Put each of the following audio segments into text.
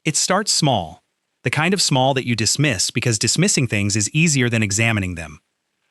It starts small, the kind of small that you dismiss because dismissing things is easier than examining them.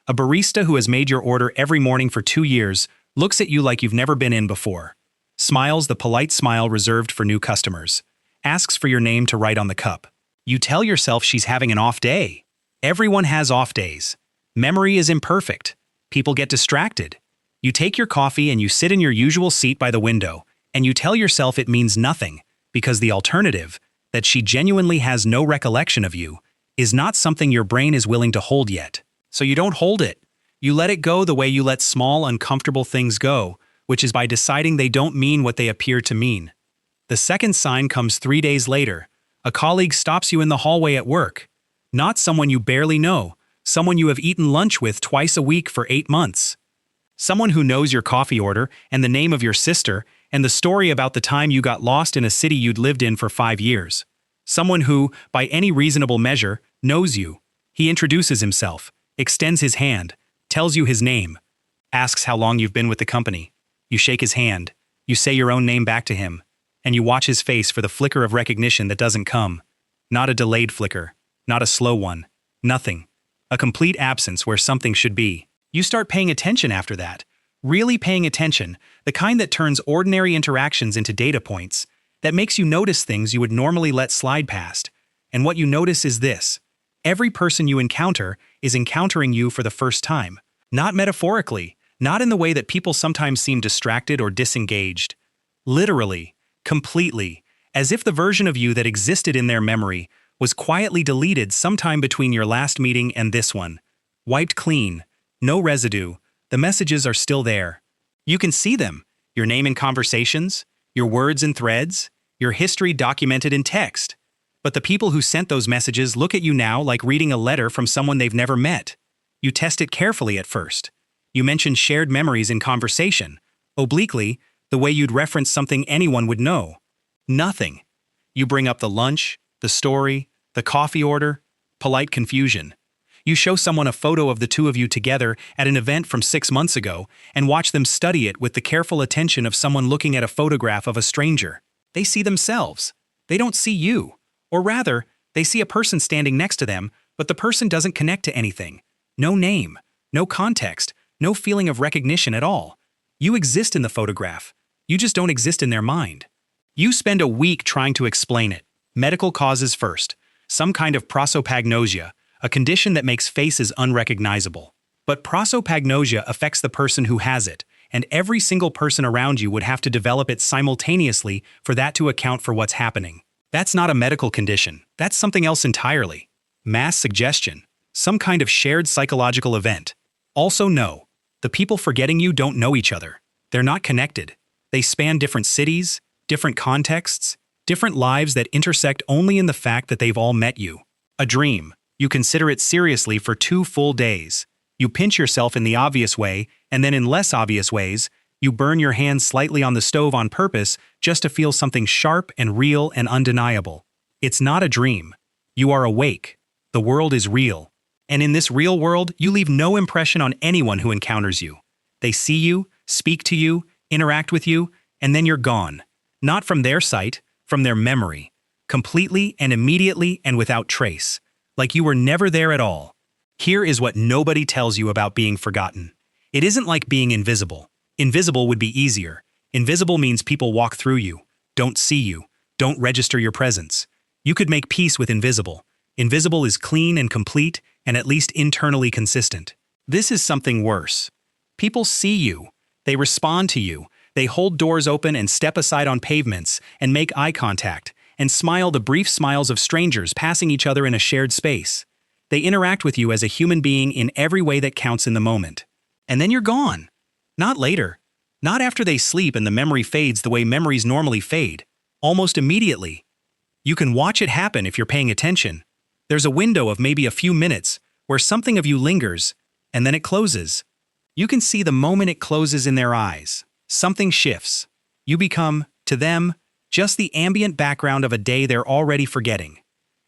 A barista who has made your order every morning for 2 years looks at you like you've never been in before, smiles the polite smile reserved for new customers, asks for your name to write on the cup. You tell yourself she's having an off day. Everyone has off days. Memory is imperfect. People get distracted. You take your coffee and you sit in your usual seat by the window, and you tell yourself it means nothing, because the alternative, that she genuinely has no recollection of you, is not something your brain is willing to hold yet. So you don't hold it. You let it go the way you let small, uncomfortable things go, which is by deciding they don't mean what they appear to mean. The second sign comes 3 days later. A colleague stops you in the hallway at work. Not someone you barely know, someone you have eaten lunch with twice a week for 8 months. Someone who knows your coffee order and the name of your sister and the story about the time you got lost in a city you'd lived in for 5 years. Someone who, by any reasonable measure, knows you. He introduces himself, extends his hand, tells you his name, asks how long you've been with the company. You shake his hand, you say your own name back to him, and you watch his face for the flicker of recognition that doesn't come. Not a delayed flicker, not a slow one, nothing. A complete absence where something should be. You start paying attention after that. Really paying attention, the kind that turns ordinary interactions into data points, that makes you notice things you would normally let slide past. And what you notice is this. Every person you encounter is encountering you for the first time. Not metaphorically, not in the way that people sometimes seem distracted or disengaged. Literally, completely, as if the version of you that existed in their memory was quietly deleted sometime between your last meeting and this one. Wiped clean, no residue, the messages are still there. You can see them, your name in conversations, your words in threads, your history documented in text. But the people who sent those messages look at you now like reading a letter from someone they've never met. You test it carefully at first. You mention shared memories in conversation, obliquely, the way you'd reference something anyone would know. Nothing. You bring up the lunch, the story, the coffee order, polite confusion. You show someone a photo of the two of you together at an event from 6 months ago and watch them study it with the careful attention of someone looking at a photograph of a stranger. They see themselves. They don't see you. Or rather, they see a person standing next to them, but the person doesn't connect to anything. No name, no context, no feeling of recognition at all. You exist in the photograph. You just don't exist in their mind. You spend a week trying to explain it. Medical causes first. Some kind of prosopagnosia, a condition that makes faces unrecognizable. But prosopagnosia affects the person who has it, and every single person around you would have to develop it simultaneously for that to account for what's happening. That's not a medical condition. That's something else entirely. Mass suggestion. Some kind of shared psychological event. Also no, the people forgetting you don't know each other. They're not connected. They span different cities, different contexts, different lives that intersect only in the fact that they've all met you. A dream. You consider it seriously for 2 full days. You pinch yourself in the obvious way, and then in less obvious ways, you burn your hands slightly on the stove on purpose just to feel something sharp and real and undeniable. It's not a dream. You are awake. The world is real. And in this real world, you leave no impression on anyone who encounters you. They see you, speak to you, interact with you, and then you're gone. Not from their sight, from their memory. Completely and immediately and without trace. Like you were never there at all. Here is what nobody tells you about being forgotten. It isn't like being invisible. Invisible would be easier. Invisible means people walk through you, don't see you, don't register your presence. You could make peace with invisible. Invisible is clean and complete and at least internally consistent. This is something worse. People see you. They respond to you. They hold doors open and step aside on pavements and make eye contact and smile the brief smiles of strangers passing each other in a shared space. They interact with you as a human being in every way that counts in the moment. And then you're gone. Not later. Not after they sleep and the memory fades the way memories normally fade. Almost immediately. You can watch it happen if you're paying attention. There's a window of maybe a few minutes where something of you lingers, and then it closes. You can see the moment it closes in their eyes. Something shifts. You become, to them, just the ambient background of a day they're already forgetting.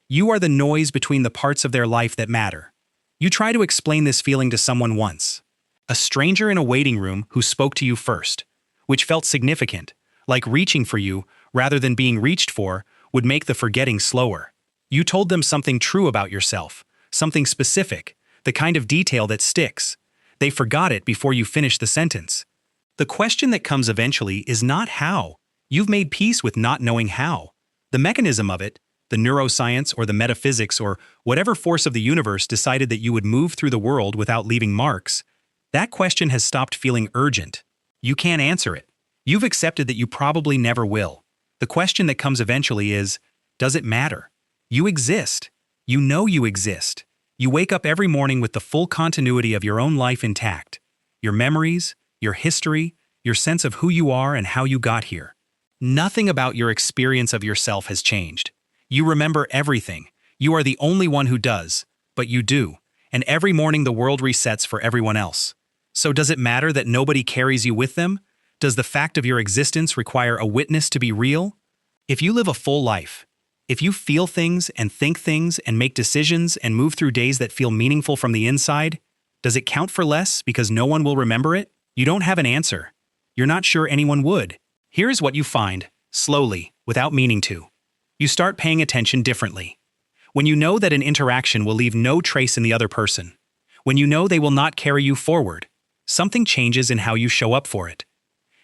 You are the noise between the parts of their life that matter. You try to explain this feeling to someone once. A stranger in a waiting room who spoke to you first, which felt significant, like reaching for you rather than being reached for, would make the forgetting slower. You told them something true about yourself, something specific, the kind of detail that sticks. They forgot it before you finished the sentence. The question that comes eventually is not how. You've made peace with not knowing how. The mechanism of it, the neuroscience or the metaphysics or whatever force of the universe decided that you would move through the world without leaving marks, that question has stopped feeling urgent. You can't answer it. You've accepted that you probably never will. The question that comes eventually is, does it matter? You exist. You know you exist. You wake up every morning with the full continuity of your own life intact. Your memories, your history, your sense of who you are and how you got here. Nothing about your experience of yourself has changed. You remember everything. You are the only one who does, but you do. And every morning the world resets for everyone else. So does it matter that nobody carries you with them? Does the fact of your existence require a witness to be real? If you live a full life, if you feel things and think things and make decisions and move through days that feel meaningful from the inside, does it count for less because no one will remember it? You don't have an answer. You're not sure anyone would. Here's what you find, slowly, without meaning to. You start paying attention differently. When you know that an interaction will leave no trace in the other person, when you know they will not carry you forward, something changes in how you show up for it.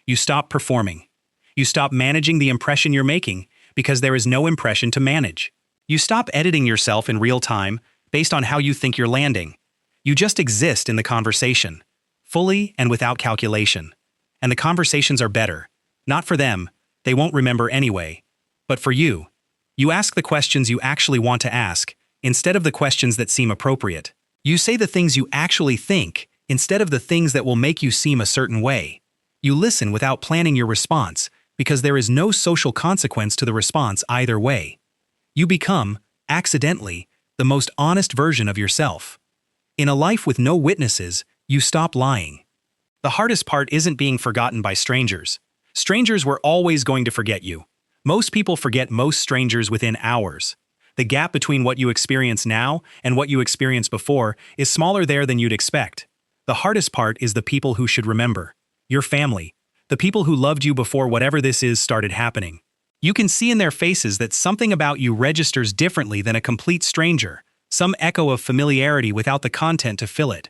You stop performing. You stop managing the impression you're making because there is no impression to manage. You stop editing yourself in real time based on how you think you're landing. You just exist in the conversation, fully and without calculation. And the conversations are better. Not for them, they won't remember anyway. But for you, you ask the questions you actually want to ask, instead of the questions that seem appropriate. You say the things you actually think, instead of the things that will make you seem a certain way. You listen without planning your response, because there is no social consequence to the response either way. You become, accidentally, the most honest version of yourself. In a life with no witnesses, you stop lying. The hardest part isn't being forgotten by strangers. Strangers were always going to forget you. Most people forget most strangers within hours. The gap between what you experience now and what you experienced before is smaller there than you'd expect. The hardest part is the people who should remember. Your family. The people who loved you before whatever this is started happening. You can see in their faces that something about you registers differently than a complete stranger, some echo of familiarity without the content to fill it.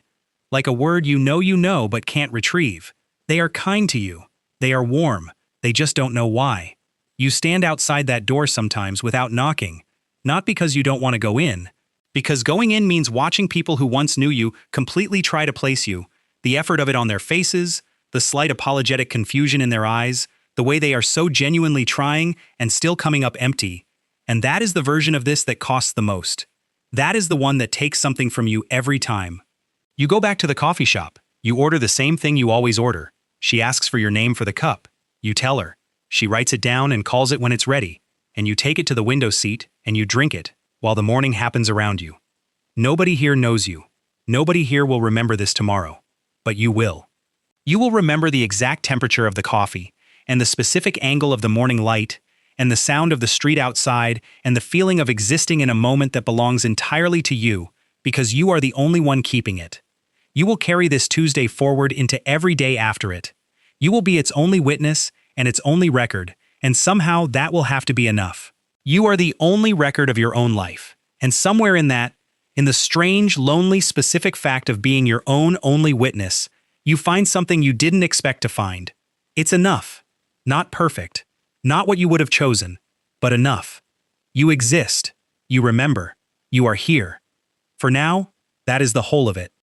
Like a word you know but can't retrieve. They are kind to you. They are warm. They just don't know why. You stand outside that door sometimes without knocking, not because you don't want to go in, because going in means watching people who once knew you completely try to place you, the effort of it on their faces, the slight apologetic confusion in their eyes, the way they are so genuinely trying and still coming up empty. And that is the version of this that costs the most. That is the one that takes something from you every time. You go back to the coffee shop. You order the same thing you always order. She asks for your name for the cup. You tell her. She writes it down and calls it when it's ready. And you take it to the window seat and you drink it while the morning happens around you. Nobody here knows you. Nobody here will remember this tomorrow. But you will. You will remember the exact temperature of the coffee and the specific angle of the morning light and the sound of the street outside and the feeling of existing in a moment that belongs entirely to you because you are the only one keeping it. You will carry this Tuesday forward into every day after it. You will be its only witness and its only record, and somehow that will have to be enough. You are the only record of your own life, and somewhere in that, in the strange, lonely, specific fact of being your own only witness, you find something you didn't expect to find. It's enough. Not perfect. Not what you would have chosen, but enough. You exist. You remember. You are here. For now, that is the whole of it.